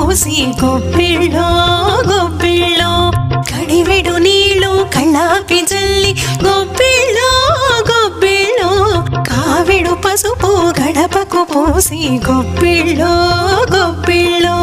పోసి గొప్పిళ్ళో గొప్పిళ్ళో కడివెడు నీళ్ళు కళ్ళాపి జల్లి గొప్పిళ్ళో గొప్పిళ్ళో కావిడు పసుపు గడపకు పోసి గొప్పిళ్ళో గొప్పిళ్ళో